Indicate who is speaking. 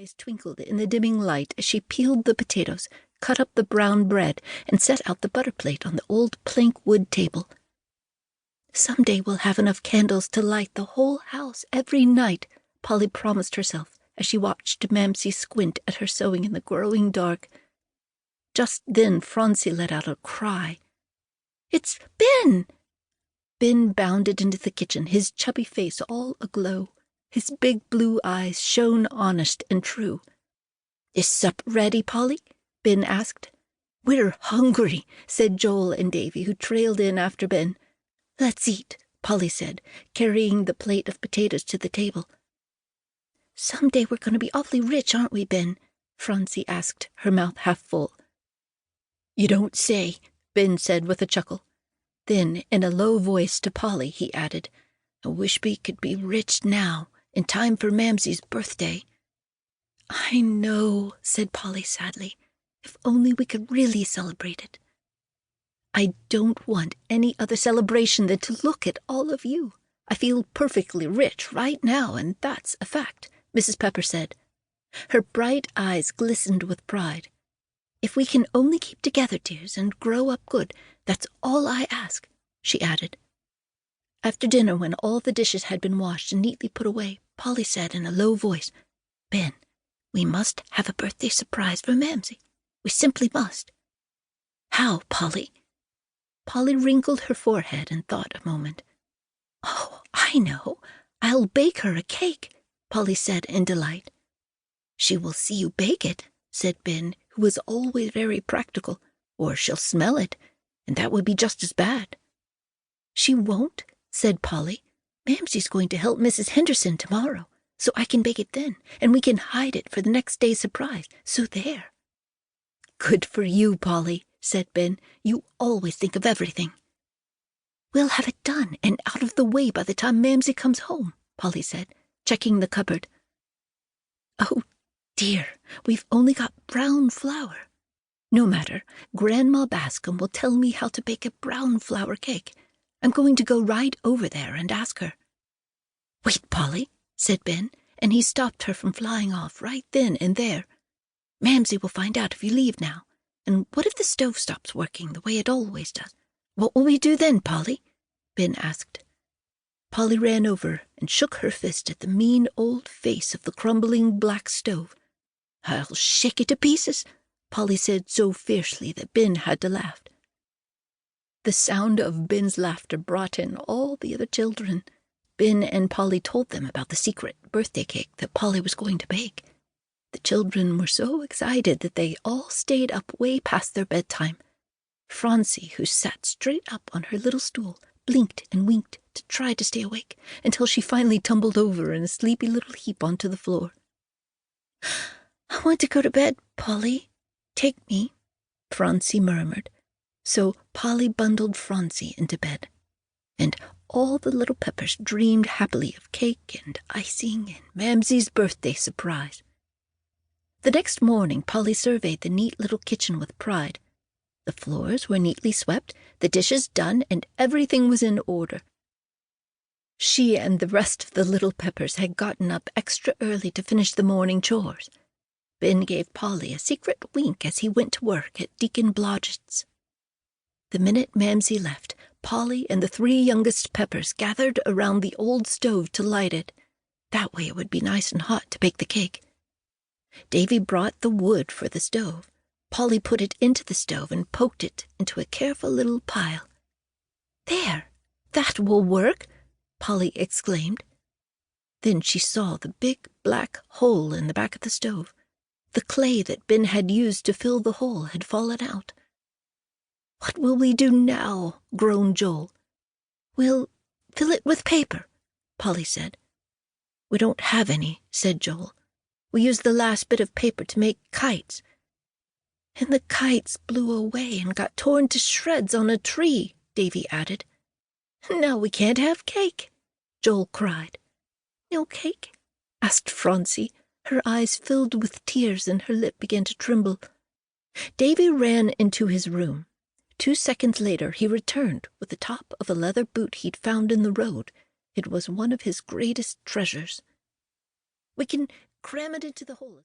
Speaker 1: eyes twinkled in the dimming light as she peeled the potatoes, cut up the brown bread, and set out the butter plate on the old plank wood table. "Someday we'll have enough candles to light the whole house every night," Polly promised herself as she watched Mamsie squint at her sewing in the growing dark. Just then Phronsie let out a cry. "It's Ben!" Ben bounded into the kitchen, his chubby face all aglow. His big blue eyes shone honest and true. "Is sup ready, Polly?" Ben asked. "We're hungry," said Joel and Davie, who trailed in after Ben. "Let's eat," Polly said, carrying the plate of potatoes to the table. "Someday we're going to be awfully rich, aren't we, Ben?" Phronsie asked, her mouth half full. "You don't say," Ben said with a chuckle. Then, in a low voice to Polly, he added, "I wish we could be rich now, in time for Mamsie's birthday." "I know," said Polly sadly. "If only we could really celebrate it." "I don't want any other celebration than to look at all of you. I feel perfectly rich right now, and that's a fact," Mrs. Pepper said. Her bright eyes glistened with pride. "If we can only keep together, dears, and grow up good, that's all I ask," she added. After dinner, when all the dishes had been washed and neatly put away, Polly said in a low voice, "Ben, we must have a birthday surprise for Mamsie. We simply must." "How, Polly?" Polly wrinkled her forehead and thought a moment. "Oh, I know. I'll bake her a cake," Polly said in delight. "She will see you bake it," said Ben, who was always very practical, "or she'll smell it, and that would be just as bad." "She won't," said Polly. "Mamsie's going to help Mrs. Henderson tomorrow, so I can bake it then, and we can hide it for the next day's surprise, so there." "Good for you, Polly," said Ben. "You always think of everything." "We'll have it done and out of the way by the time Mamsie comes home," Polly said, checking the cupboard. "Oh, dear, we've only got brown flour. No matter, Grandma Bascom will tell me how to bake a brown flour cake. I'm going to go right over there and ask her." "Wait, Polly," said Ben, and he stopped her from flying off right then and there. "Mamsie will find out if you leave now. And what if the stove stops working the way it always does? What will we do then, Polly?" Ben asked. Polly ran over and shook her fist at the mean old face of the crumbling black stove. "I'll shake it to pieces," Polly said so fiercely that Ben had to laugh. The sound of Ben's laughter brought in all the other children. Ben and Polly told them about the secret birthday cake that Polly was going to bake. The children were so excited that they all stayed up way past their bedtime. Phronsie, who sat straight up on her little stool, blinked and winked to try to stay awake, until she finally tumbled over in a sleepy little heap onto the floor. "I want to go to bed, Polly. Take me," Phronsie murmured. So Polly bundled Phronsie into bed, and all the little Peppers dreamed happily of cake and icing and Mamsie's birthday surprise. The next morning Polly surveyed the neat little kitchen with pride. The floors were neatly swept, the dishes done, and everything was in order. She and the rest of the little Peppers had gotten up extra early to finish the morning chores. Ben gave Polly a secret wink as he went to work at Deacon Blodgett's. The minute Mamsie left, Polly and the 3 youngest Peppers gathered around the old stove to light it. That way it would be nice and hot to bake the cake. Davie brought the wood for the stove. Polly put it into the stove and poked it into a careful little pile. "There, that will work," Polly exclaimed. Then she saw the big black hole in the back of the stove. The clay that Ben had used to fill the hole had fallen out. "What will we do now?" groaned Joel. "We'll fill it with paper," Polly said. "We don't have any," said Joel. "We used the last bit of paper to make kites." "And the kites blew away and got torn to shreds on a tree," Davie added. "Now we can't have cake," Joel cried. "No cake?" asked Phronsie. Her eyes filled with tears and her lip began to tremble. Davie ran into his room. 2 seconds later he returned with the top of a leather boot he'd found in the road. It was one of his greatest treasures. "We can cram it into the hole."